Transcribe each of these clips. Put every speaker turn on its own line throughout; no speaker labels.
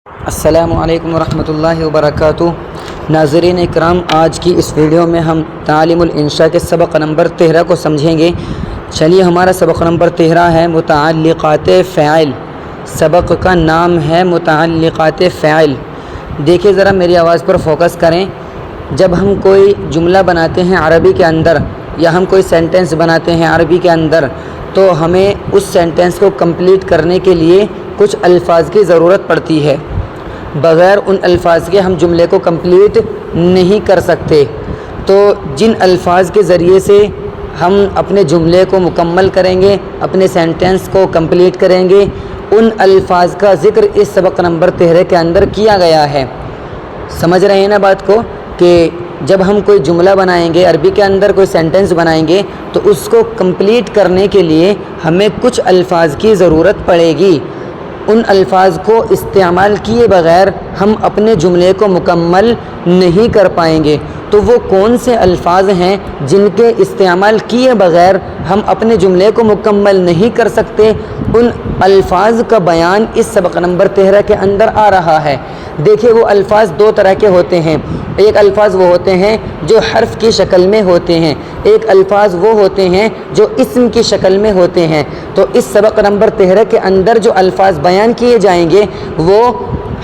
السلام علیکم ورحمۃ اللہ وبرکاتہ۔ ناظرین اکرام، آج کی اس ویڈیو میں ہم تعلیم الانشاء کے سبق نمبر 13 کو سمجھیں گے۔ چلیے، ہمارا سبق نمبر 13 ہے متعلقات فاعل۔ سبق کا نام ہے متعلقات فاعل۔ دیکھیے ذرا، میری آواز پر فوکس کریں۔ جب ہم کوئی جملہ بناتے ہیں عربی کے اندر، یا ہم کوئی سینٹنس بناتے ہیں عربی کے اندر، تو ہمیں اس سینٹنس کو کمپلیٹ کرنے کے لیے کچھ الفاظ کی ضرورت پڑتی ہے۔ بغیر ان الفاظ کے ہم جملے کو کمپلیٹ نہیں کر سکتے۔ تو جن الفاظ کے ذریعے سے ہم اپنے جملے کو مکمل کریں گے، اپنے سینٹنس کو کمپلیٹ کریں گے، ان الفاظ کا ذکر اس سبق نمبر 13 کے اندر کیا گیا ہے۔ سمجھ رہے ہیں نا بات کو، کہ جب ہم کوئی جملہ بنائیں گے عربی کے اندر، کوئی سینٹنس بنائیں گے، تو اس کو کمپلیٹ کرنے کے لیے ہمیں کچھ الفاظ کی ضرورت پڑے گی۔ ان الفاظ کو استعمال کیے بغیر ہم اپنے جملے کو مکمل نہیں کر پائیں گے۔ تو وہ کون سے الفاظ ہیں جن کے استعمال کیے بغیر ہم اپنے جملے کو مکمل نہیں کر سکتے؟ ان الفاظ کا بیان اس سبق نمبر 13 کے اندر آ رہا ہے۔ دیکھیے، وہ الفاظ دو طرح کے ہوتے ہیں۔ ایک الفاظ وہ ہوتے ہیں جو حرف کی شکل میں ہوتے ہیں، ایک الفاظ وہ ہوتے ہیں جو اسم کی شکل میں ہوتے ہیں۔ تو اس سبق نمبر 13 کے اندر جو الفاظ بیان کیے جائیں گے وہ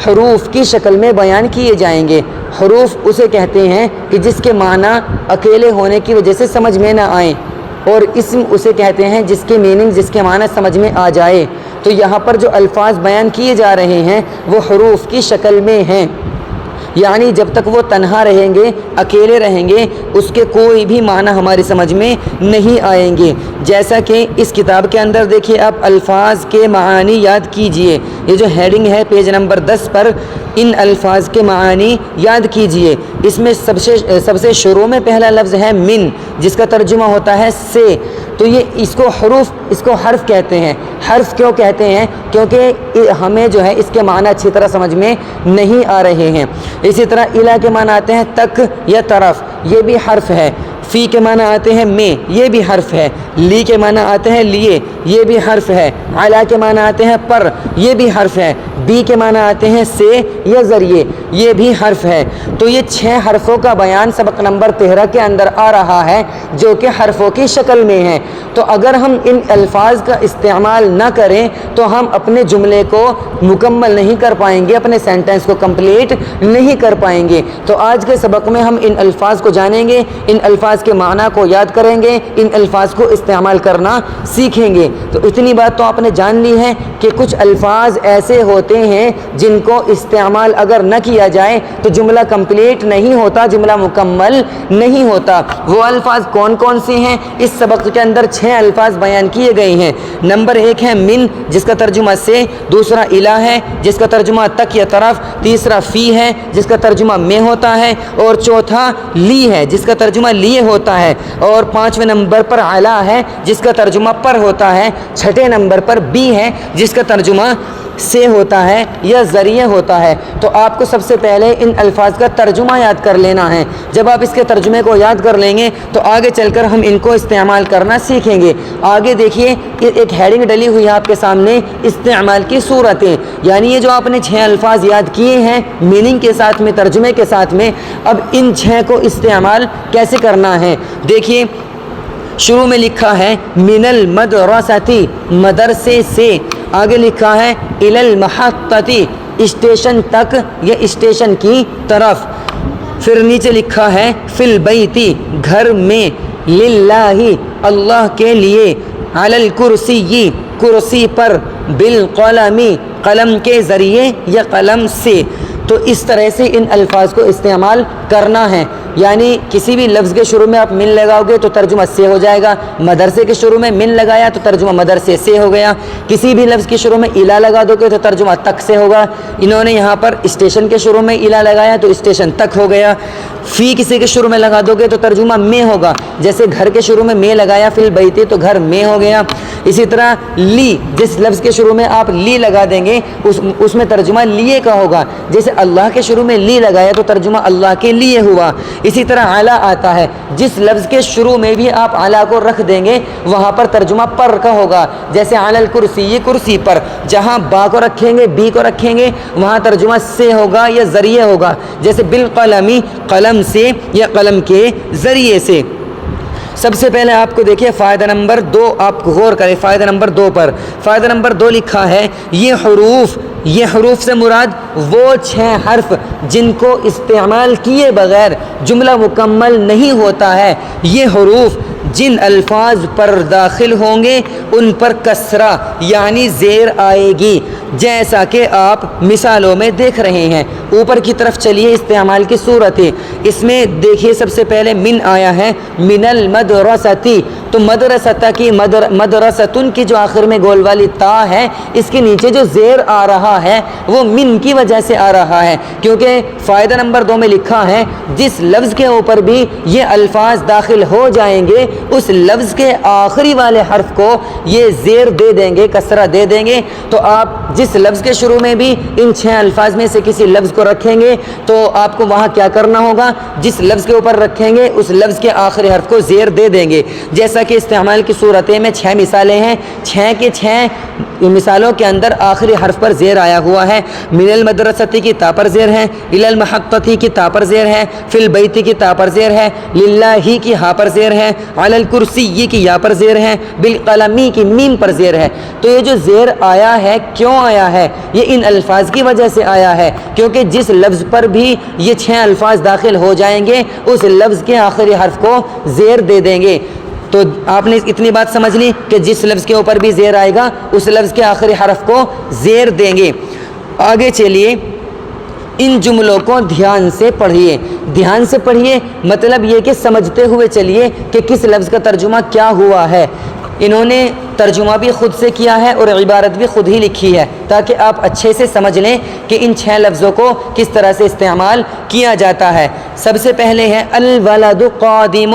حروف کی شکل میں بیان کیے جائیں گے۔ حروف اسے کہتے ہیں کہ جس کے معنی اکیلے ہونے کی وجہ سے سمجھ میں نہ آئیں، اور اسم اسے کہتے ہیں جس کے میننگ، جس کے معنی سمجھ میں آ جائے۔ تو یہاں پر جو الفاظ بیان کیے جا رہے ہیں وہ حروف کی شکل میں ہیں، یعنی جب تک وہ تنہا رہیں گے، اکیلے رہیں گے، اس کے کوئی بھی معنی ہماری سمجھ میں نہیں آئیں گے۔ جیسا کہ اس کتاب کے اندر دیکھیے، آپ الفاظ کے معانی یاد کیجئے۔ یہ جو ہیڈنگ ہے پیج نمبر 10 پر، ان الفاظ کے معانی یاد کیجئے۔ اس میں سب سے شروع میں پہلا لفظ ہے من، جس کا ترجمہ ہوتا ہے سے۔ تو یہ اس کو حرف کہتے ہیں۔ حرف کیوں کہتے ہیں؟ کیونکہ ہمیں جو ہے اس کے معنی اچھی طرح سمجھ میں نہیں آ رہے ہیں۔ اسی طرح الا کے معنی آتے ہیں تک یا طرف، یہ بھی حرف ہے۔ فی کے معنی آتے ہیں میں، یہ بھی حرف ہے۔ لی کے معنی آتے ہیں لیے، یہ بھی حرف ہے۔ علا کے معنی آتے ہیں پر، یہ بھی حرف ہے۔ بی کے معنی آتے ہیں سے یا ذریعے، یہ بھی حرف ہے۔ تو یہ 6 حرفوں کا بیان سبق نمبر 13 کے اندر آ رہا ہے، جو کہ حرفوں کی شکل میں ہے۔ تو اگر ہم ان الفاظ کا استعمال نہ کریں تو ہم اپنے جملے کو مکمل نہیں کر پائیں گے، اپنے سینٹنس کو کمپلیٹ نہیں کر پائیں گے۔ تو آج کے سبق میں ہم ان الفاظ کو جانیں گے، ان الفاظ کے معنی کو یاد کریں گے، ان الفاظ کو استعمال کرنا سیکھیں گے۔ تو اتنی بات تو آپ نے جان لی ہے کہ کچھ الفاظ ایسے ہوتے ہیں جن کو استعمال اگر نہ کیا جائے تو جملہ کمپلیٹ نہیں ہوتا، جملہ مکمل نہیں ہوتا۔ وہ الفاظ کون کون سے ہیں؟ اس سبق کے اندر 6 الفاظ بیان کیے گئے ہیں۔ نمبر 1 ہے من، جس کا ترجمہ سے۔ دوسرا الہ ہے، جس کا ترجمہ تک یا طرف۔ تیسرا فی ہے، جس کا ترجمہ میں ہوتا ہے۔ اور چوتھا لی ہے، جس کا ترجمہ لیے ہوتا ہے۔ اور 5ویں نمبر پر علا ہے، جس کا ترجمہ پر ہوتا ہے۔ 6 نمبر پر بی ہے، جس کا ترجمہ سے ہوتا ہے یا ذریعے ہوتا ہے۔ تو آپ کو سب سے پہلے ان الفاظ کا ترجمہ یاد کر لینا ہے۔ جب آپ اس کے ترجمے کو یاد کر لیں گے تو آگے چل کر ہم ان کو استعمال کرنا سیکھیں گے۔ آگے دیکھیے، ایک ہیڈنگ ڈلی ہوئی ہے آپ کے سامنے، استعمال کی صورتیں۔ یعنی یہ جو آپ نے 6 الفاظ یاد کیے ہیں میننگ کے ساتھ میں، ترجمے کے ساتھ میں، اب ان 6 کو استعمال کیسے کرنا ہے؟ دیکھیے، شروع میں لکھا ہے من المدرستی، مدرسے سے۔ آگے لکھا ہے الی المحطتی، اسٹیشن تک یا اسٹیشن کی طرف۔ پھر نیچے لکھا ہے فی البیتی، گھر میں۔ للہ، اللہ کے لیے۔ علی الکرسی، کرسی پر۔ بالقلم، قلم کے ذریعے یا قلم سے۔ تو اس طرح سے ان الفاظ کو استعمال کرنا ہے۔ یعنی کسی بھی لفظ کے شروع میں آپ من لگاؤ گے تو ترجمہ سے ہو جائے گا۔ مدرسے کے شروع میں من لگایا تو ترجمہ مدرسے سے ہو گیا۔ کسی بھی لفظ کے شروع میں الا لگا دو گے تو ترجمہ تک سے ہوگا۔ انہوں نے یہاں پر اسٹیشن کے شروع میں الا لگایا تو اسٹیشن تک ہو گیا۔ فی کسی کے شروع میں لگا دو گے تو ترجمہ میں ہوگا، جیسے گھر کے شروع میں لگایا فی البیت تو گھر میں ہو گیا۔ اسی طرح لی، جس لفظ کے شروع میں آپ لی لگا دیں گے اس میں ترجمہ لیے کا ہوگا، جیسے اللہ کے شروع میں لی لگایا تو ترجمہ اللہ کے لیے ہوا۔ اسی طرح علی آتا ہے، جس لفظ کے شروع میں بھی آپ علی کو رکھ دیں گے وہاں پر ترجمہ پر کا ہوگا، جیسے علی الکرسی، یہ کرسی پر، جہاں با کو رکھیں گے بی کو رکھیں گے وہاں ترجمہ سے ہوگا یا ذریعے ہوگا، جیسے بالقلمی، قلم سے یا قلم کے ذریعے سے۔ سب سے پہلے آپ کو دیکھیے فائدہ نمبر 2، آپ غور کریں فائدہ نمبر 2 پر۔ فائدہ نمبر 2 لکھا ہے یہ حروف سے مراد وہ 6 حرف جن کو استعمال کیے بغیر جملہ مکمل نہیں ہوتا ہے۔ یہ حروف جن الفاظ پر داخل ہوں گے ان پر کسرہ یعنی زیر آئے گی، جیسا کہ آپ مثالوں میں دیکھ رہے ہیں۔ اوپر کی طرف چلیے استعمال کی صورتیں، اس میں دیکھیے سب سے پہلے من آیا ہے، من المدرستی، تو مدرسہ کی مدرستن کی جو آخر میں گول والی تا ہے اس کے نیچے جو زیر آ رہا ہے وہ من کی وجہ سے آ رہا ہے، کیونکہ فائدہ نمبر 2 میں لکھا ہے جس لفظ کے اوپر بھی یہ الفاظ داخل ہو جائیں گے اس لفظ کے آخری والے حرف کو یہ زیر دے دیں گے، کسرہ دے دیں گے۔ تو آپ جس لفظ کے شروع میں بھی ان 6 الفاظ میں سے کسی لفظ کو رکھیں گے تو آپ کو وہاں کیا کرنا ہوگا، جس لفظ کے اوپر رکھیں گے اس لفظ کے آخری حرف کو زیر دے دیں گے۔ جیسا کہ استعمال کی صورتیں میں 6 مثالیں ہیں، 6 کے 6 مثالوں کے اندر آخری حرف پر زیر آیا ہوا ہے۔ من المدرستی کی تا پر زیر ہے، الی المحطتی کی تا پر زیر ہے، فی البیت کی تا پر زیر ہے، للہ کی ہا پر زیر ہے، علی الکرسی کی یا پر زیر ہے، بالقلمی کی میم پر زیر ہے۔ تو یہ جو زیر آیا ہے کیوں آیا ہے؟ یہ ان الفاظ کی وجہ سے آیا ہے، کیونکہ جس لفظ پر بھی یہ 6 الفاظ داخل ہو جائیں گے اس لفظ کے آخری حرف کو زیر دے دیں گے۔ تو آپ نے اتنی بات سمجھ لی کہ جس لفظ کے اوپر بھی زیر آئے گا اس لفظ کے آخری حرف کو زیر دیں گے۔ آگے چلیے، ان جملوں کو دھیان سے پڑھیے، دھیان سے پڑھیے مطلب یہ کہ سمجھتے ہوئے چلیے کہ کس لفظ کا ترجمہ کیا ہوا ہے۔ انہوں نے ترجمہ بھی خود سے کیا ہے اور عبارت بھی خود ہی لکھی ہے تاکہ آپ اچھے سے سمجھ لیں کہ ان 6 لفظوں کو کس طرح سے استعمال کیا جاتا ہے۔ سب سے پہلے ہے الولد قادم،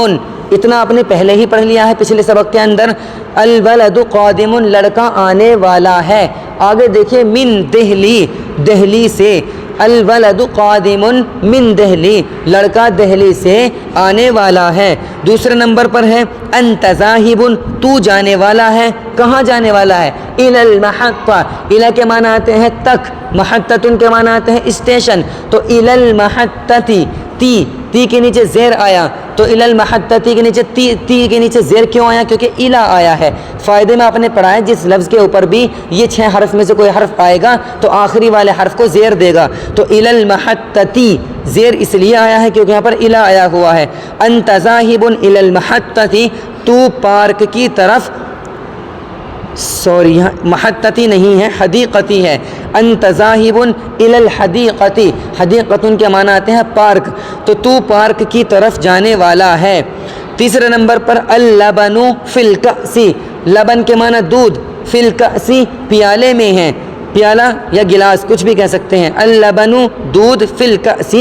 اتنا آپ نے پہلے ہی پڑھ لیا ہے پچھلے سبق کے اندر، الولد قادم لڑکا آنے والا ہے۔ آگے دیکھیے من دہلی، دہلی سے، الولد قادم من دہلی، لڑکا دہلی سے آنے والا ہے۔ دوسرے نمبر پر ہے انت ذاہب، تو جانے والا ہے، کہاں جانے والا ہے؟ الی المحطہ، الی کے معنی آتے ہیں تک، محطۃ کے معنی آتے ہیں اسٹیشن، تو الی المحطتی، تی کے نیچے زیر آیا تو الی المحطتی کے نیچے تی کے نیچے زیر کیوں آیا؟ کیونکہ الا آیا ہے۔ فائدے میں آپ نے پڑھا ہے جس لفظ کے اوپر بھی یہ 6 حرف میں سے کوئی حرف آئے گا تو آخری والے حرف کو زیر دے گا، تو الی المحطتی زیر اس لیے آیا ہے کیونکہ یہاں پر الا آیا ہوا ہے۔ انت ذاہب الی المحطتی، تو پارک کی طرف، سوری یہاں محطتی نہیں ہے حدیقتی ہے، انت ذاہب الی الحدیقتی، حدیقتن کے معنی آتے ہیں پارک، تو پارک کی طرف جانے والا ہے۔ تیسرے نمبر پر اللبن فی الکأس، لبن کے معنی دودھ، فی الکأس پیالے میں ہے، پیالہ یا گلاس کچھ بھی کہہ سکتے ہیں، اللبن دودھ، فی الکأس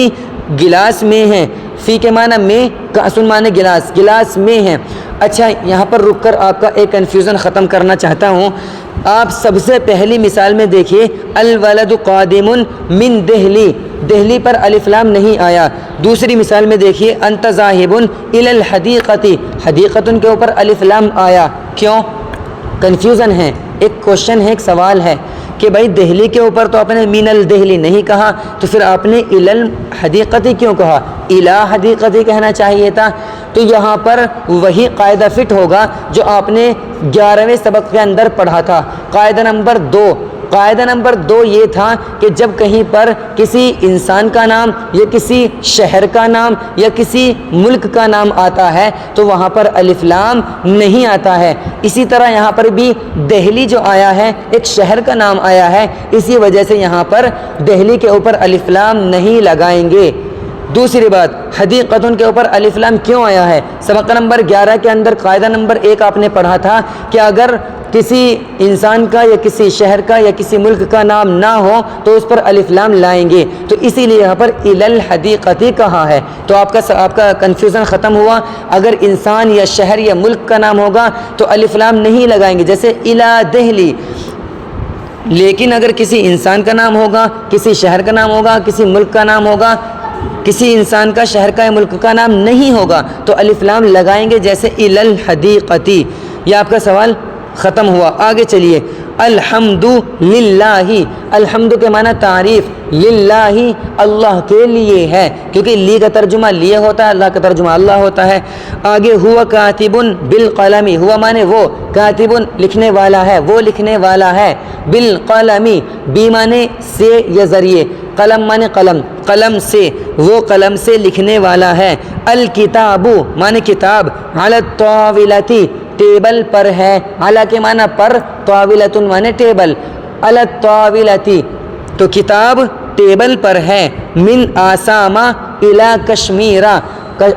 گلاس میں ہے، فی کے معنی میں، کأس معنی گلاس، گلاس میں ہے۔ اچھا یہاں پر رک کر آپ کا ایک کنفیوژن ختم کرنا چاہتا ہوں۔ آپ سب سے پہلی مثال میں دیکھیے الولد قادم من دہلی، دہلی پر الف لام نہیں آیا۔ دوسری مثال میں دیکھیے انت ذاہب الی الحدیقتی، حدیقتن کے اوپر الف لام آیا، کیوں؟ کنفیوژن ہے، ایک کوشچن ہے، ایک سوال ہے کہ بھائی دہلی کے اوپر تو آپ نے من الدہلی نہیں کہا تو پھر آپ نے الی الحدیقتی کیوں کہا؟ الی حدیقتی کہنا چاہیے تھا۔ تو یہاں پر وہی قاعدہ فٹ ہوگا جو آپ نے 11ویں سبق کے اندر پڑھا تھا۔ قاعدہ نمبر 2 یہ تھا کہ جب کہیں پر کسی انسان کا نام یا کسی شہر کا نام یا کسی ملک کا نام آتا ہے تو وہاں پر الف لام نہیں آتا ہے۔ اسی طرح یہاں پر بھی دہلی جو آیا ہے ایک شہر کا نام آیا ہے، اسی وجہ سے یہاں پر دہلی کے اوپر الف لام نہیں لگائیں گے۔ دوسری بات، حدیقتن کے اوپر الف لام کیوں آیا ہے؟ سبق نمبر 11 کے اندر قاعدہ نمبر 1 آپ نے پڑھا تھا کہ اگر کسی انسان کا یا کسی شہر کا یا کسی ملک کا نام نہ ہو تو اس پر الف لام لائیں گے، تو اسی لیے یہاں پر الی الحدیقتی کہا ہے۔ تو آپ کا کنفیوژن ختم ہوا۔ اگر انسان یا شہر یا ملک کا نام ہوگا تو الف لام نہیں لگائیں گے، جیسے الی دہلی۔ لیکن اگر کسی انسان کا نام ہوگا، کسی شہر کا نام ہوگا، کسی ملک کا نام ہوگا، کسی انسان کا، شہر کا یا ملک کا نام نہیں ہوگا تو الف لام لگائیں گے، جیسے الی الحدیقتی۔ یہ آپ کا سوال ختم ہوا۔ آگے چلیے، الحمد للہ، الحمد کے معنی تعریف، للہ اللہ کے لیے ہے، کیونکہ لی کا ترجمہ لیے ہوتا ہے، اللہ کا ترجمہ اللہ ہوتا ہے۔ آگے ہوا کاتبن بالقلم، ہوا معنی وہ، کاتبن لکھنے والا ہے، وہ لکھنے والا ہے، بالقلم، بی معنی سے یا ذریعے، قلم معنی قلم، قلم سے، وہ قلم سے لکھنے والا ہے۔ الکتاب معنی کتاب، علی الطاولۃ ٹیبل پر ہے، علی کے معنی پر، طاولۃ معنی ٹیبل، علی الطاولۃ تو کتاب ٹیبل پر ہے، من آسام الی کشمیر،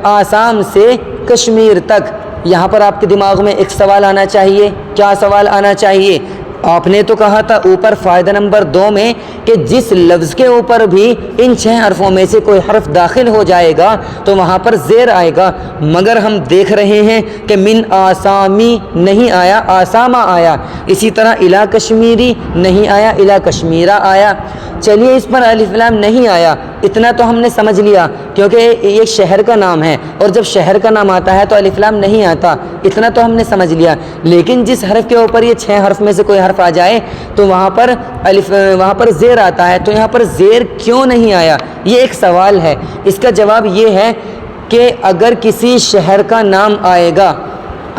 آسام سے کشمیر تک۔ یہاں پر آپ کے دماغ میں ایک سوال آنا چاہیے۔ کیا سوال آنا چاہیے؟ آپ نے تو کہا تھا اوپر فائدہ نمبر 2 میں کہ جس لفظ کے اوپر بھی ان 6 حرفوں میں سے کوئی حرف داخل ہو جائے گا تو وہاں پر زیر آئے گا، مگر ہم دیکھ رہے ہیں کہ من آسامی نہیں آیا، آسامہ آیا۔ اسی طرح الی کشمیری نہیں آیا، الی کشمیرہ آیا۔ چلیے اس پر الف لام نہیں آیا، اتنا تو ہم نے سمجھ لیا، کیونکہ یہ شہر کا نام ہے اور جب شہر کا نام آتا ہے تو الف لام نہیں آتا، اتنا تو ہم نے سمجھ لیا۔ لیکن جس حرف کے اوپر یہ 6 حرف میں سے کوئی حرف آ جائے تو وہاں پر زیر آتا ہے، تو یہاں پر زیر کیوں نہیں آیا؟ یہ ایک سوال ہے۔ اس کا جواب یہ ہے کہ اگر کسی شہر کا نام آئے گا،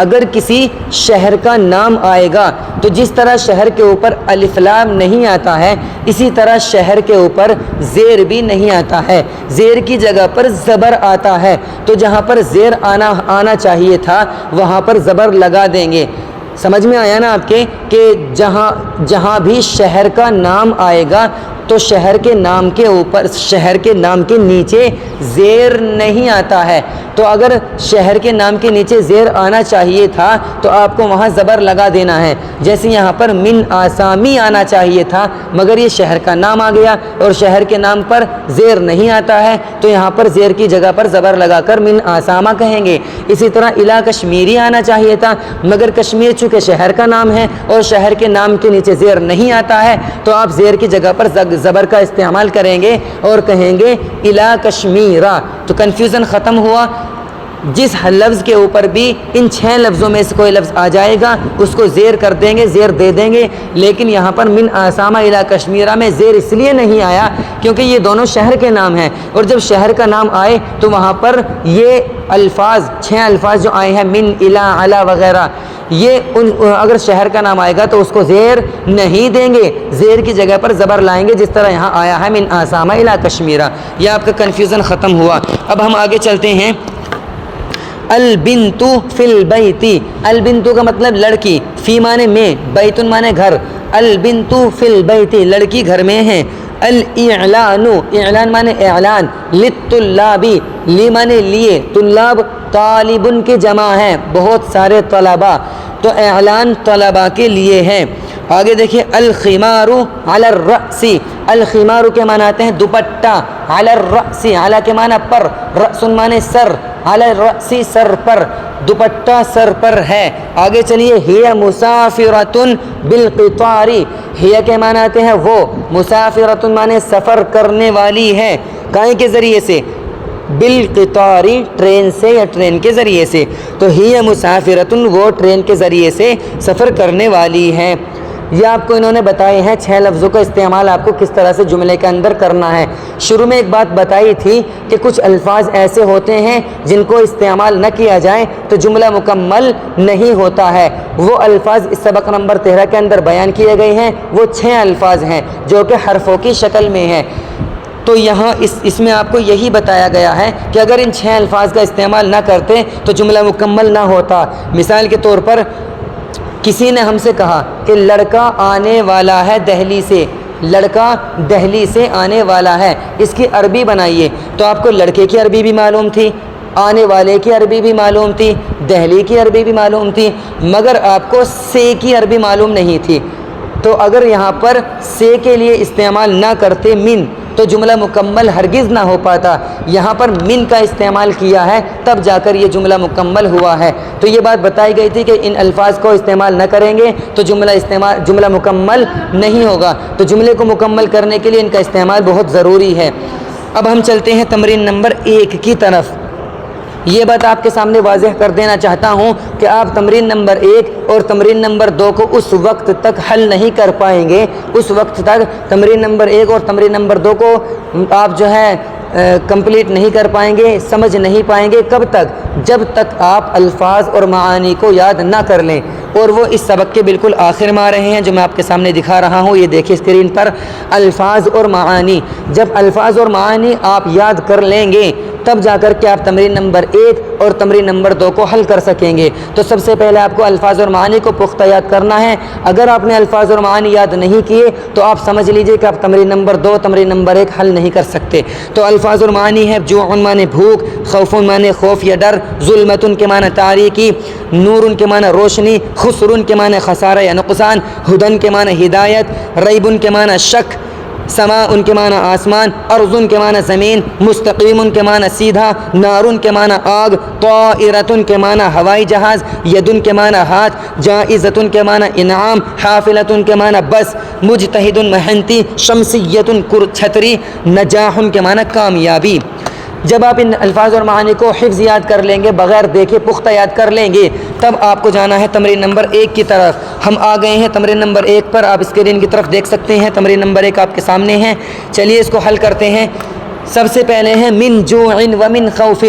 اگر کسی شہر کا نام آئے گا تو جس طرح شہر کے اوپر الف لام نہیں آتا ہے، اسی طرح شہر کے اوپر زیر بھی نہیں آتا ہے، زیر کی جگہ پر زبر آتا ہے۔ تو جہاں پر زیر آنا چاہیے تھا وہاں پر زبر لگا دیں گے۔ سمجھ میں آیا نا آپ کے کہ جہاں بھی شہر کا نام آئے گا تو شہر کے نام کے اوپر، شہر کے نام کے نیچے زیر نہیں آتا ہے۔ تو اگر شہر کے نام کے نیچے زیر آنا چاہیے تھا تو آپ کو وہاں زبر لگا دینا ہے، جیسے یہاں پر من آسامی آنا چاہیے تھا، مگر یہ شہر کا نام آ گیا اور شہر کے نام پر زیر نہیں آتا ہے تو یہاں پر زیر کی جگہ پر زبر لگا کر من آسامہ کہیں گے۔ اسی طرح الی کشمیری آنا چاہیے تھا، مگر کشمیر چونکہ شہر کا نام ہے اور شہر کے نام کے نیچے زیر نہیں آتا ہے تو آپ زیر کی جگہ پر زبر کا استعمال کریں گے اور کہیں گے الی کشمیرہ۔ تو کنفیوژن ختم ہوا۔ جس لفظ کے اوپر بھی ان 6 لفظوں میں سے کوئی لفظ آ جائے گا اس کو زیر کر دیں گے، زیر دے دیں گے۔ لیکن یہاں پر من آسامہ الی کشمیرہ میں زیر اس لیے نہیں آیا کیونکہ یہ دونوں شہر کے نام ہیں، اور جب شہر کا نام آئے تو وہاں پر یہ الفاظ، 6 الفاظ جو آئے ہیں من، الی، علی وغیرہ، یہ اگر شہر کا نام آئے گا تو اس کو زیر نہیں دیں گے، زیر کی جگہ پر زبر لائیں گے، جس طرح یہاں آیا ہے من آسامہ الی کشمیرہ۔ یہ آپ کا کنفیوژن ختم ہوا۔ اب ہم آگے چلتے ہیں۔ البنت فی البیت، البنت کا مطلب لڑکی، فی معنی میں، بیتن معنی گھر، البنت فی البیت لڑکی گھر میں ہے۔ الاعلان، اعلان معنی اعلان، للطلاب، لی معنی لیے، طلاب طالبن کی جمع ہے، بہت سارے طلباء، تو اعلان طلباء کے لیے ہے۔ آگے دیکھیں، الخمار علی الرأس، الخمار کے معنی آتے ہیں دوپٹہ، علی الرأس، علی کے معنی پر، رأس معنی سر، علی الرأس سر پر، دوپٹہ سر پر ہے۔ آگے چلیے، ہی مسافرۃ بالقطار، ہی کے معنی آتے ہیں وہ، مسافرۃ معنی سفر کرنے والی ہے، کائیں کے ذریعے سے؟ بالقطار ٹرین سے یا ٹرین کے ذریعے سے، تو ہی مسافرۃ وہ ٹرین کے ذریعے سے سفر کرنے والی ہے۔ یہ آپ کو انہوں نے بتائے ہیں 6 لفظوں کا استعمال آپ کو کس طرح سے جملے کے اندر کرنا ہے۔ شروع میں ایک بات بتائی تھی کہ کچھ الفاظ ایسے ہوتے ہیں جن کو استعمال نہ کیا جائے تو جملہ مکمل نہیں ہوتا ہے۔ وہ الفاظ اس سبق نمبر 13 کے اندر بیان کیے گئے ہیں، وہ 6 الفاظ ہیں جو کہ حرفوں کی شکل میں ہیں۔ تو یہاں اس میں آپ کو یہی بتایا گیا ہے کہ اگر ان 6 الفاظ کا استعمال نہ کرتے تو جملہ مکمل نہ ہوتا۔ مثال کے طور پر کسی نے ہم سے کہا کہ لڑکا آنے والا ہے دہلی سے، لڑکا دہلی سے آنے والا ہے، اس کی عربی بنائیے۔ تو آپ کو لڑکے کی عربی بھی معلوم تھی، آنے والے کی عربی بھی معلوم تھی، دہلی کی عربی بھی معلوم تھی، مگر آپ کو سے کی عربی معلوم نہیں تھی۔ تو اگر یہاں پر سے کے لیے استعمال نہ کرتے من، تو جملہ مکمل ہرگز نہ ہو پاتا۔ یہاں پر من کا استعمال کیا ہے، تب جا کر یہ جملہ مکمل ہوا ہے۔ تو یہ بات بتائی گئی تھی کہ ان الفاظ کو استعمال نہ کریں گے تو جملہ مکمل نہیں ہوگا۔ تو جملے کو مکمل کرنے کے لیے ان کا استعمال بہت ضروری ہے۔ اب ہم چلتے ہیں تمرین نمبر 1 کی طرف۔ یہ بات آپ کے سامنے واضح کر دینا چاہتا ہوں کہ آپ تمرین نمبر 1 اور تمرین نمبر 2 کو اس وقت تک حل نہیں کر پائیں گے، اس وقت تک تمرین نمبر 1 اور تمرین نمبر 2 کو آپ جو ہے کمپلیٹ نہیں کر پائیں گے، سمجھ نہیں پائیں گے۔ کب تک؟ جب تک آپ الفاظ اور معانی کو یاد نہ کر لیں، اور وہ اس سبق کے بالکل آخر میں آ رہے ہیں جو میں آپ کے سامنے دکھا رہا ہوں۔ یہ دیکھیں اسکرین پر، الفاظ اور معانی۔ جب الفاظ اور معانی آپ یاد کر لیں گے تب جا کر کے آپ تمرین نمبر 1 اور تمرین نمبر 2 کو حل کر سکیں گے۔ تو سب سے پہلے آپ کو الفاظ اور معانی کو پختہ یاد کرنا ہے۔ اگر آپ نے الفاظ اور معانی یاد نہیں کیے تو آپ سمجھ لیجئے کہ آپ تمرین نمبر 2 تمرین نمبر 1 حل نہیں کر سکتے۔ تو الفاظ اور معانی ہے جوع معنی بھوک، خوف معنی خوف یا ڈر، ظلمت کے معنی تاریکی، نور کے معنی روشنی، خسر کے معنی خسارہ یا نقصان، ہدن کے معنی ہدایت، ریب کے معنی شک، سماء ان کے معنی آسمان، ارض کے معنی زمین، مستقیم ان کے معنی سیدھا، نار کے معنی آگ، طائرۃ کے معنی ہوائی جہاز، ید کے معنی ہاتھ، جائزۃ کے معنی انعام، حافلۃ کے معنی بس، مجتہد محنتی، شمسیۃ چھتری، نجاح کے معنی کامیابی۔ جب آپ ان الفاظ اور معانی کو حفظ یاد کر لیں گے، بغیر دیکھے پختہ یاد کر لیں گے، تب آپ کو جانا ہے تمرین نمبر 1 کی طرف۔ ہم آ گئے ہیں تمرین نمبر 1 پر، آپ اسکرین کی طرف دیکھ سکتے ہیں۔ تمرین نمبر 1 آپ کے سامنے ہے، چلیے اس کو حل کرتے ہیں۔ سب سے پہلے ہے من جوع و من خوف۔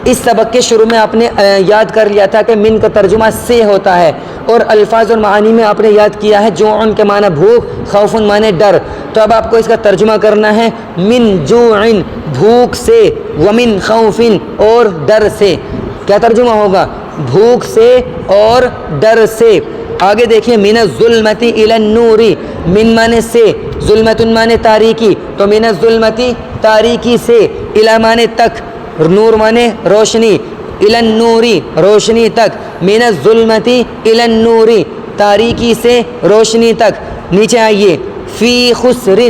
اس سبق کے شروع میں آپ نے یاد کر لیا تھا کہ من کا ترجمہ سے ہوتا ہے، اور الفاظ اور معانی میں آپ نے یاد کیا ہے جوع کے معنی بھوک، خوف معنی ڈر۔ تو اب آپ کو اس کا ترجمہ کرنا ہے من جوع بھوک سے، ومن خوف اور ڈر سے۔ کیا ترجمہ ہوگا؟ بھوک سے اور ڈر سے۔ آگے دیکھیں، من الظلمت الی النور، من معنی سے، ظلمت معنی تاریکی، تو من الظلمت تاریکی سے، الی معنی تک، نور معنی روشنی، الی النور روشنی تک، من الظلمت الی النور تاریکی سے روشنی تک۔ نیچے آئیے، فی خسر،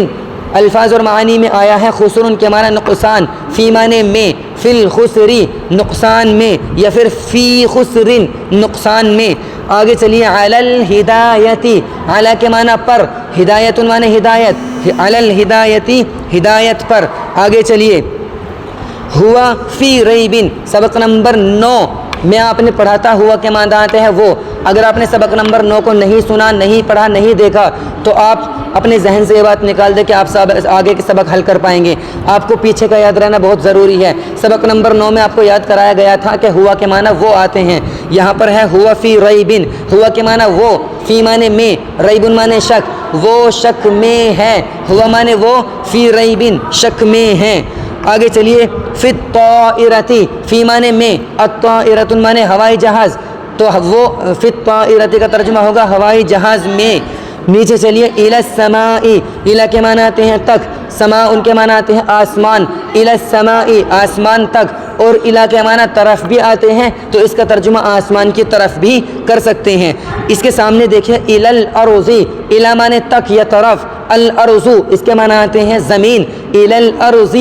الفاظ اور معانی میں آیا ہے خسر کے معنی نقصان، فی معنی میں، فی الخسری نقصان میں، یا پھر فی خسر نقصان میں۔ آگے چلیے، علی الہدایتی، علی کے معنی پر، ہدایت معنی ہدایت، علی الہدایتی ہدایت پر۔ آگے چلیے، ہوا فی ریب، سبق نمبر 9 میں آپ نے پڑھا تھا ہوا کے معنی آتے ہیں وہ۔ اگر آپ نے سبق نمبر 9 کو نہیں سنا، نہیں پڑھا، نہیں دیکھا تو آپ اپنے ذہن سے یہ بات نکال دیں کہ آپ آگے کے سبق حل کر پائیں گے۔ آپ کو پیچھے کا یاد رہنا بہت ضروری ہے۔ سبق نمبر 9 میں آپ کو یاد کرایا گیا تھا کہ ہوا کے معنی وہ آتے ہیں۔ یہاں پر ہے ہوا فی ریب، ہوا کے معنی وہ، فی معنی میں، ریب معنی شک، وہ شک میں ہے، ہوا معنی وہ، فی ریب شک میں ہے۔ آگے چلیے، فی الطائرتی، فی معنی میں، الطائرۃ معنی ہوائی جہاز، تو وہ فی الطائرتی کا ترجمہ ہوگا ہوائی جہاز میں۔ نیچے چلیے، الی السماء، الی کے معنی آتے ہیں تک، سما ان کے معنی آتے ہیں آسمان، الی السماء آسمان تک، اور الی کے معنی طرف بھی آتے ہیں تو اس کا ترجمہ آسمان کی طرف بھی کر سکتے ہیں۔ اس کے سامنے دیکھیں، الی الارض، الی معنی تک یا طرف، الارض اس کے معنی آتے ہیں زمین، الی الارض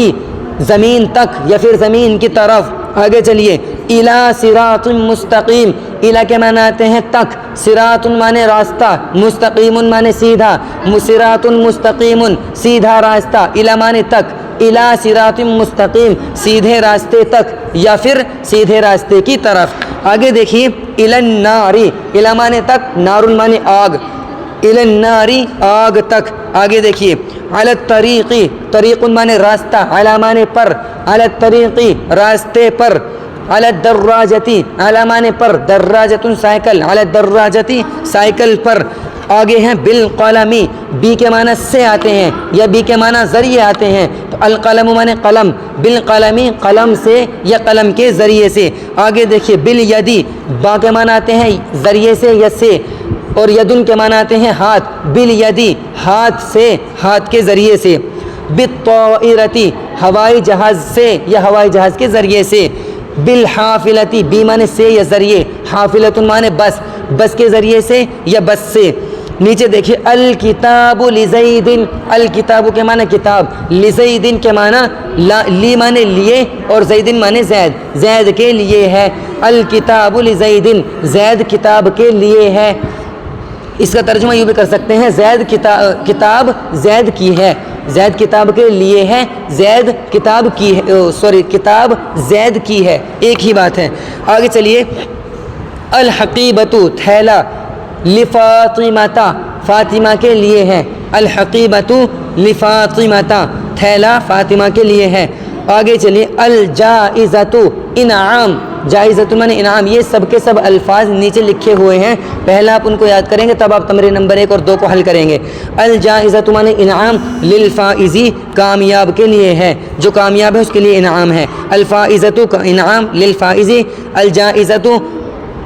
زمین تک یا پھر زمین کی طرف۔ آگے چلیے، الی صراط مستقیم، الی کے معنی آتے ہیں تک، صراط معنی راستہ، مستقیم معنی سیدھا، صراط مستقیم سیدھا راستہ، الی معنی تک، الی صراط مستقیم سیدھے راستے تک یا پھر سیدھے راستے کی طرف۔ آگے دیکھیے، الی النار، الی معنی تک، نار معنی آگ، الی النار آگ تک۔ آگے دیکھیے، علی الطریق، طریق معنی راستہ، علی معنی پر، علی الطریق راستے پر، علی الدراجتی، علی معنی پر، دراجۃ سائیکل، علی الدراجتی سائیکل پر۔ آگے ہیں بالقلم، بی کے معنی سے آتے ہیں یا بی کے معنی ذریعے آتے ہیں، تو القلم معنی قلم، بالقلمی قلم سے یا قلم کے ذریعے سے۔ آگے دیکھیے، بالیدی، با کے معنی آتے ہیں ذریعے سے یا سے، اور یدن کے معنی آتے ہیں ہاتھ، بالیدی ہاتھ سے، ہاتھ کے ذریعے سے، بالطائرتی ہوائی جہاز سے یا ہوائی جہاز کے ذریعے سے، بالحافلتی بی معنی سے یا ذریعے، حافلۃ معنی بس، بس کے ذریعے سے یا بس سے۔ نیچے دیکھیے الکتاب لزید، الکتاب کے معنی کتاب، لزید کے معنی لی معنی لیے اور زید معنی زید، زید کے لیے ہے، الکتاب لزید زید کتاب کے لیے ہے۔ اس کا ترجمہ یوں بھی کر سکتے ہیں زید کتاب زید کی ہے، زید کتاب کے لیے ہے، زید کتاب کی ہے، کتاب زید کی ہے، ایک ہی بات ہے۔ آگے چلیے الحقیبۃ تھیلا، لفاطمۃ فاطمہ کے لیے ہے، الحقیبۃ لفاطمۃ تھیلا فاطمہ کے لیے ہے۔ آگے چلیے الجائزۃ انعام، جائزۃ معنی انعام، یہ سب کے سب الفاظ نیچے لکھے ہوئے ہیں، پہلا آپ ان کو یاد کریں گے تب آپ تمرین نمبر 1 اور 2 کو حل کریں گے۔ الجائزۃ معنی انعام، للفائز کامیاب کے لیے ہے، جو کامیاب ہے اس کے لیے انعام ہے، الفائزۃ کا انعام، للفائز الجائزۃ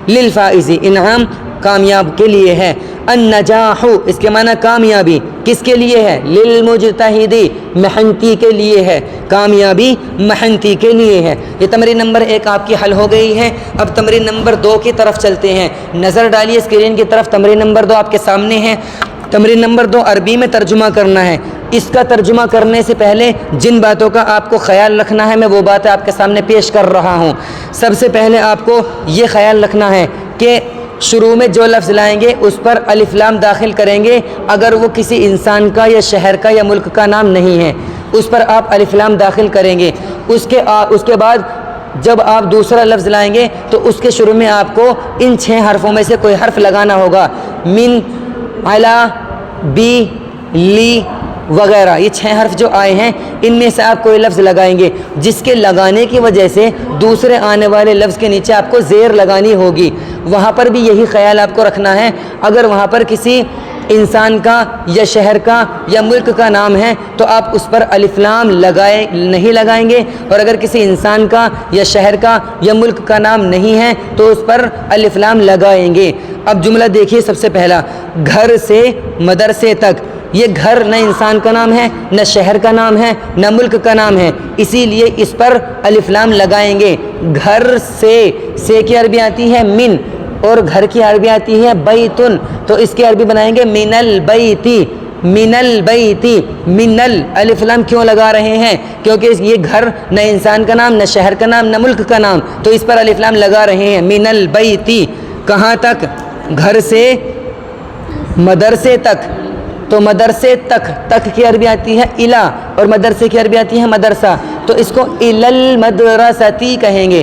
للفائز انعام کامیاب کے لیے ہے۔ النجاح اس کے معنی کامیابی، کس کے لیے ہے؟ للمجتہد محنتی کے لیے ہے، کامیابی محنتی کے لیے ہے۔ یہ تمرین نمبر 1 آپ کی حل ہو گئی ہے۔ اب تمرین نمبر 2 کی طرف چلتے ہیں، نظر ڈالیے اسکرین کی طرف، تمرین نمبر 2 آپ کے سامنے ہے۔ تمرین نمبر 2 عربی میں ترجمہ کرنا ہے۔ اس کا ترجمہ کرنے سے پہلے جن باتوں کا آپ کو خیال رکھنا ہے میں وہ باتیں آپ کے سامنے پیش کر رہا ہوں۔ سب سے پہلے آپ کو یہ خیال رکھنا ہے کہ شروع میں جو لفظ لائیں گے اس پر الف لام داخل کریں گے، اگر وہ کسی انسان کا یا شہر کا یا ملک کا نام نہیں ہے اس پر آپ الف لام داخل کریں گے۔ اس کے بعد جب آپ دوسرا لفظ لائیں گے تو اس کے شروع میں آپ کو ان 6 حرفوں میں سے کوئی حرف لگانا ہوگا، من، علی، بی، لی وغیرہ، یہ 6 حرف جو آئے ہیں ان میں سے آپ کوئی لفظ لگائیں گے، جس کے لگانے کی وجہ سے دوسرے آنے والے لفظ کے نیچے آپ کو زیر لگانی ہوگی۔ وہاں پر بھی یہی خیال آپ کو رکھنا ہے، اگر وہاں پر کسی انسان کا یا شہر کا یا ملک کا نام ہے تو آپ اس پر الف لام نہیں لگائیں گے، اور اگر کسی انسان کا یا شہر کا یا ملک کا نام نہیں ہے تو اس پر الف لام لگائیں گے۔ اب جملہ دیکھیے، سب سے پہلا گھر سے مدرسے تک، یہ گھر نہ انسان کا نام ہے، نہ شہر کا نام ہے، نہ ملک کا نام ہے، اسی لیے اس پر الف لام لگائیں گے۔ گھر سے کی عربی آتی ہے من، اور گھر کی عربی آتی ہے بیتن، تو اس کی عربی بنائیں گے من البیتی، من البیتی، من الف لام کیوں لگا رہے ہیں؟ کیونکہ یہ گھر نہ انسان کا نام، نہ شہر کا نام، نہ ملک کا نام، تو اس پر الف لام لگا رہے ہیں۔ من البیتی کہاں تک؟ گھر سے مدرسے تک، تو مدرسے تک کی عربی آتی ہے الا، اور مدرسے کی عربی آتی ہے مدرسہ، تو اس کو الل مدرستی کہیں گے۔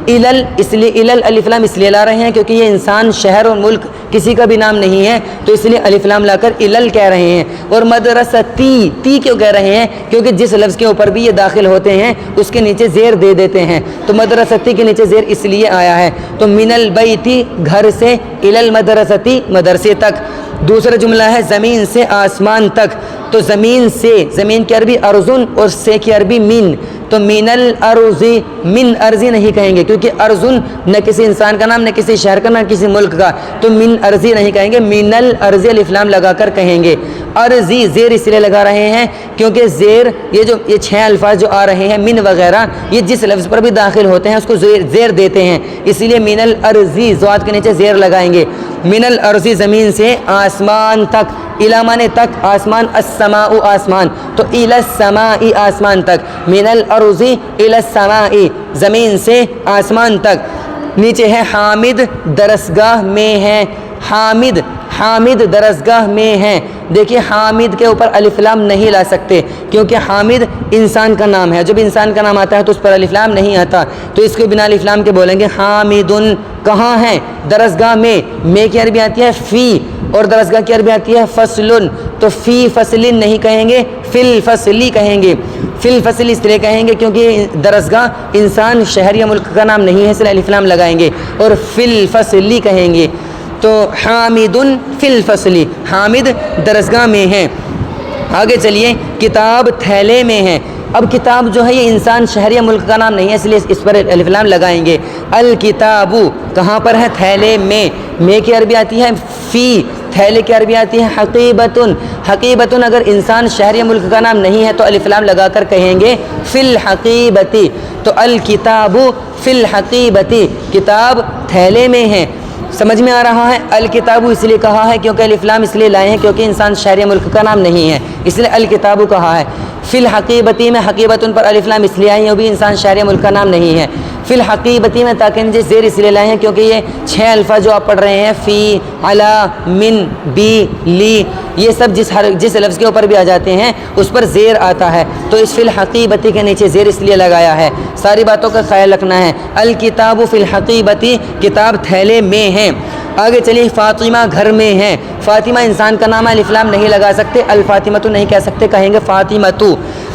الل اس لیے الل الف لام اس لیے لا رہے ہیں کیونکہ یہ انسان، شہر اور ملک کسی کا بھی نام نہیں ہے، تو اس لیے الف لام لا کر الل کہہ رہے ہیں۔ اور مدرستی کیوں کہہ رہے ہیں؟ کیونکہ جس لفظ کے اوپر بھی یہ داخل ہوتے ہیں اس کے نیچے زیر دے دیتے ہیں، تو مدرستی کے نیچے زیر اس لیے آیا ہے۔ تو من البیتی گھر سے، الل مدرستی مدرسے تک۔ دوسرا جملہ ہے زمین سے آسمان تک، تو زمین سے، زمین کی عربی ارضن اور سے کی عربی من، تو من الارضی، من ارضی نہیں کہیں گے کیونکہ ارضن نہ کسی انسان کا نام، نہ کسی شہر کا، نہ کسی ملک کا، تو من ارضی نہیں کہیں گے، من الارضی الف لام لگا کر کہیں گے۔ ارضی زیر اس لیے لگا رہے ہیں کیونکہ زیر یہ 6 الفاظ جو آ رہے ہیں من وغیرہ، یہ جس لفظ پر بھی داخل ہوتے ہیں اس کو زیر دیتے ہیں، اسی لیے من الارضی ذوات کے نیچے زیر لگائیں گے۔ من الارضی زمین سے آسمان تک، الی معنی تک، آسمان، السماء آسمان، تو الی السماء آسمان تک، من الارض الی السماء زمین سے آسمان تک۔ نیچے ہے حامد درسگاہ میں ہے، حامد درسگاہ میں ہے۔ دیکھیے حامد کے اوپر الف لام نہیں لا سکتے کیونکہ حامد انسان کا نام ہے، جب انسان کا نام آتا ہے تو اس پر الف لام نہیں آتا، تو اس کو بنا الف لام کے بولیں گے حامدن۔ کہاں ہے؟ درسگاہ میں کی عربی آتی ہے فی، اور درسگاہ کی عربی آتی ہے فصلن، تو فی فصلن نہیں کہیں گے، فی الفصلی کہیں گے۔ فی الفصل اس لیے کہیں گے کیونکہ درسگاہ انسان، شہر یا ملک کا نام نہیں ہے، اس لیے الف لام لگائیں گے، اور فی الفصلی کہیں گے۔ تو حامد فی الفصلی، حامد درسگاہ میں ہے۔ آگے چلیے کتاب تھیلے میں ہے، اب کتاب جو ہے یہ انسان شہر یا ملک کا نام نہیں ہے، اس لیے اس پر الف لام لگائیں گے۔ الکتاب کہاں پر ہے؟ تھیلے میں کی عربی آتی ہے فی، تھیلے کی عربی آتی ہے حقیبتن۔ حقیبتن اگر انسان شہر یا ملک کا نام نہیں ہے تو الف لام لگا کر کہیں گے فی الحقیبتی۔ تو الکتاب فی الحقیبتی، کتاب تھیلے میں ہے۔ سمجھ میں آ رہا ہے؟ الکتاب اس لیے کہا ہے کیونکہ الف لام اس لیے لائے ہیں کیونکہ انسان شہر یا ملک کا نام نہیں ہے، اس لیے الکتاب کہا ہے۔ فی الحقیبتی میں حقیبتن پر الف لام اس لیے آئی ہیں، وہ بھی انسان شہر یا ملک کا نام نہیں ہے۔ فی الحقیبتی میں تاکہ زیر اس لیے لائے ہیں کیونکہ یہ 6 الفاظ جو آپ پڑھ رہے ہیں فی، علی، من، بی، لی، یہ سب جس لفظ کے اوپر بھی آ جاتے ہیں اس پر زیر آتا ہے، تو اس فی الحقیبتی کے نیچے زیر اس لیے لگایا ہے۔ ساری باتوں کا خیال رکھنا ہے۔ الکتاب فی الحقیبتی، کتاب تھیلے میں ہے۔ آگے چلیے، فاطمہ گھر میں ہے۔ فاطمہ انسان کا نام ہے، الف لام نہیں لگا سکتے، الفاطمۃ نہیں کہہ سکتے، کہیں گے فاطمۃ۔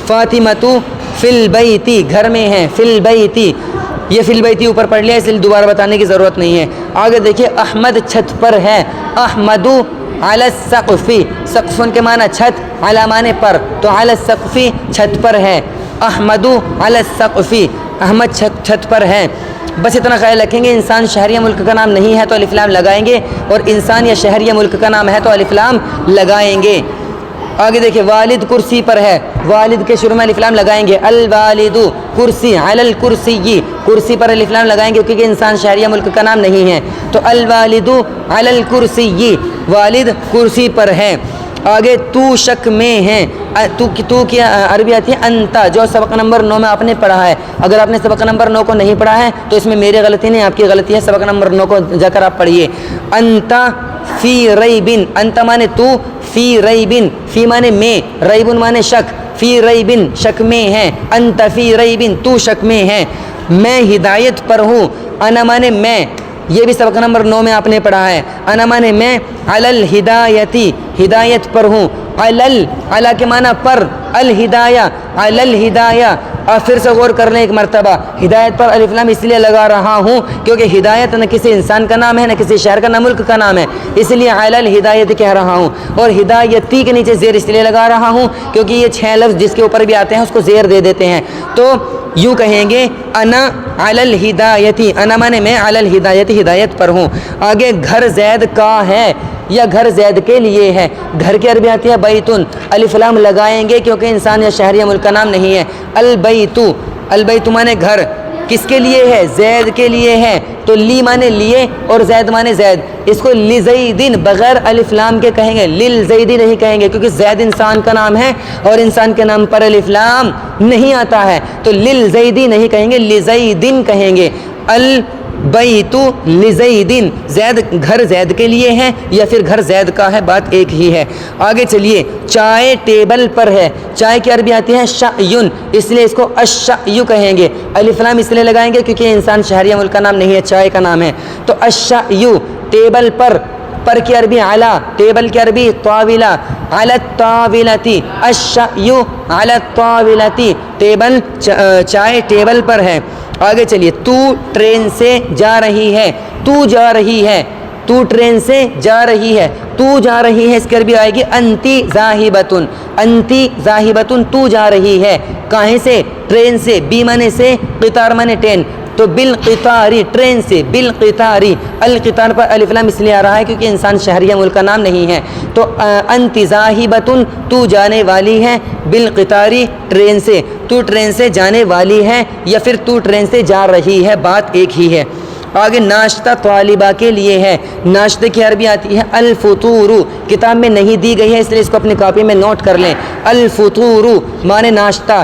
فاطمۃ فی البیتی، گھر میں ہے، فی البیتی، یہ فی البیتی اوپر پڑھ لیا، اس لیے دوبارہ بتانے کی ضرورت نہیں ہے۔ آگے دیکھیے، احمد چھت پر ہے۔ احمد علی السقف، سقف کے معنی چھت، علی معنی پر، تو علی السقف چھت پر ہے۔ احمد علی السقف، احمد چھت پر ہے۔ بس اتنا خیال رکھیں گے، انسان شہر یا ملک کا نام نہیں ہے تو الف لام لگائیں گے، اور انسان یا شہر یا ملک کا نام ہے تو الف لام لگائیں گے۔ آگے دیکھیں، والد کرسی پر ہے، والد کے شروع میں الف لام لگائیں گے۔ الوالد کرسی، علی الکرسی، کرسی پر الف لام لگائیں گے کیونکہ انسان شہر یا ملک کا نام نہیں ہے، تو الوالد علی الکرسی، والد کرسی پر ہے۔ آگے، تو شک میں ہے۔ تو کی عربی آتی ہے انتا، جو سبق نمبر 9 میں آپ نے پڑھا ہے۔ اگر آپ نے سبق نمبر 9 کو نہیں پڑھا ہے تو اس میں میری غلطی نہیں، آپ کی غلطی ہے، سبق نمبر 9 کو جا کر آپ پڑھیے۔ انتا فی ریبن، انتا مانے تو، فی ریبن، فی مانے میں، ریبن مانے شک، فی ریبن شک میں ہے، انت فی ریبن تو شک میں ہے۔ میں ہدایت پر ہوں، انا مانے میں، یہ بھی سبق نمبر 9 میں آپ نے پڑھا ہے۔ انا مانے میں، علی الہدایتی ہدایت پر ہوں، علی کے معنی پر، الہدایہ علی الہدایہ۔ اور پھر سے غور کر لیں ایک مرتبہ، ہدایت پر الف لام اس لیے لگا رہا ہوں کیونکہ ہدایت نہ کسی انسان کا نام ہے، نہ کسی شہر کا، نہ ملک کا نام ہے، اس لیے علی الہدایت کہہ رہا ہوں۔ اور ہدایتی کے نیچے زیر اس لیے لگا رہا ہوں کیونکہ یہ 6 لفظ جس کے اوپر بھی آتے ہیں اس کو زیر دے دیتے ہیں، تو یوں کہیں گے انا علی الہدایتی، انا مانے میں، علی الہدایتی ہدایت پر ہوں۔ آگے، گھر زید کا ہے یا گھر زید کے لیے ہے۔ گھر کی عربی آتی ہے بیتن، الف لام لگائیں گے کیونکہ انسان یا شہر یا ملک کا نام نہیں ہے۔ البیت، البیت مانے گھر، کس کے لیے ہے؟ زید کے لیے ہے، تو لی مانے لیے اور زید مانے زید، اس کو لزیدن بغیر الف لام کے کہیں گے، للزیدی نہیں کہیں گے کیونکہ زید انسان کا نام ہے اور انسان کے نام پر الف لام نہیں آتا ہے، تو للزیدی نہیں کہیں گے، لزیدن کہیں گے۔ البیت لزیدن، زید گھر زید کے لیے ہے یا پھر گھر زید کا ہے، بات ایک ہی ہے۔ آگے چلیے، چائے ٹیبل پر ہے۔ چائے کی عربی آتی ہے شعیٌ، اس لیے اس کو الشعی کہیں گے، الف لام اس لیے لگائیں گے کیونکہ انسان شہر یا ملک کا نام نہیں ہے، چائے کا نام ہے، تو الشعی ٹیبل پر، پر کی عربی علی، ٹیبل کی عربی طاولہ، علی الطاولتی، الشعی علی الطاولتی، ٹیبل چائے ٹیبل پر ہے۔ آگے چلیے، تو ٹرین سے جا رہی ہے، تو جا رہی ہے، تو ٹرین سے جا رہی ہے، تو جا رہی ہے اس کی عربی آئے گی انتی ذاہبتن، انتی ذاہبتن تو جا رہی ہے، کہیں سے؟ ٹرین سے، بی مانے سے، قطار مانے ٹرین، تو بالقطاری ٹرین سے، بالقطاری، القطار پر الف لام اس لیے آ رہا ہے کیونکہ انسان شہر یا ملک کا نام نہیں ہے، تو انتی ذاہبتن تو جانے والی ہے، بالقطاری ٹرین سے، تو ٹرین سے جانے والی ہے یا پھر تو ٹرین سے جا رہی ہے، بات ایک ہی ہے۔ آگے، ناشتہ طالبہ کے لیے ہے۔ ناشتے کی عربی آتی ہے الفطور، کتاب میں نہیں دی گئی ہے اس لیے اس کو اپنی کاپی میں نوٹ کر لیں۔ الفطور مانے ناشتہ،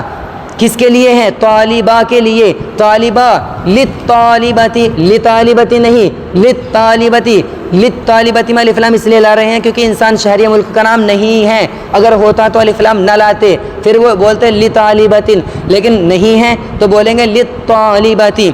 کس کے لیے ہے؟ طالبہ کے لیے، طالبہ، للطالبتی، لطالبتی نہیں، للطالبتی، للطالبتی میں الف لام اس لیے لا رہے ہیں کیونکہ انسان شہر یا ملک کا نام نہیں ہے، اگر ہوتا تو الف لام نہ لاتے، پھر وہ بولتے لطالبتن، لیکن نہیں ہے تو بولیں گے للطالبتی۔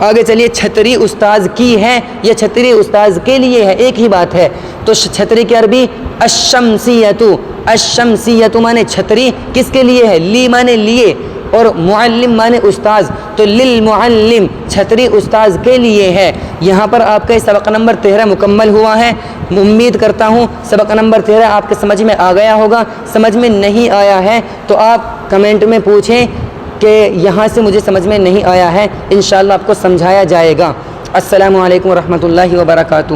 آگے چلیے، چھتری استاذ کی ہے یا چھتری استاذ کے لیے ہے، ایک ہی بات ہے، تو چھتری کی عربی الشمسیۃ، الشمسیۃ مانے چھتری، کس کے لیے ہے؟ لی مانے لیے اور معلم مانے استاذ، تو للمعلم چھتری استاذ کے لیے ہے۔ یہاں پر آپ کا سبق نمبر 13 مکمل ہوا ہے۔ امید کرتا ہوں سبق نمبر 13 آپ کے سمجھ میں آ گیا ہوگا، سمجھ میں نہیں آیا ہے تو آپ کمنٹ میں پوچھیں کہ یہاں سے مجھے سمجھ میں نہیں آیا ہے، انشاءاللہ آپ کو سمجھایا جائے گا۔ السلام علیکم ورحمۃ اللہ وبرکاتہ۔